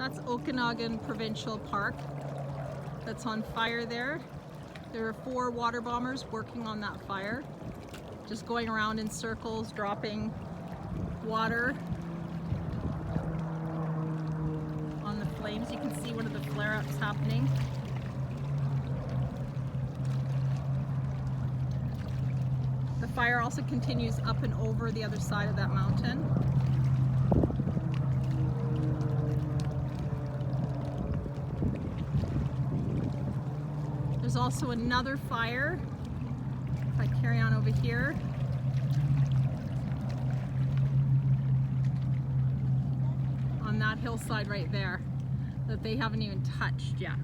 That's Okanagan Provincial Park that's on fire there. There are 4 water bombers working on that fire, just going around in circles, dropping water on the flames. You can see one of the flare-ups happening. The fire also continues up and over the other side of that mountain. There's also another fire. If I carry on over here. On that hillside right there that they haven't even touched yet.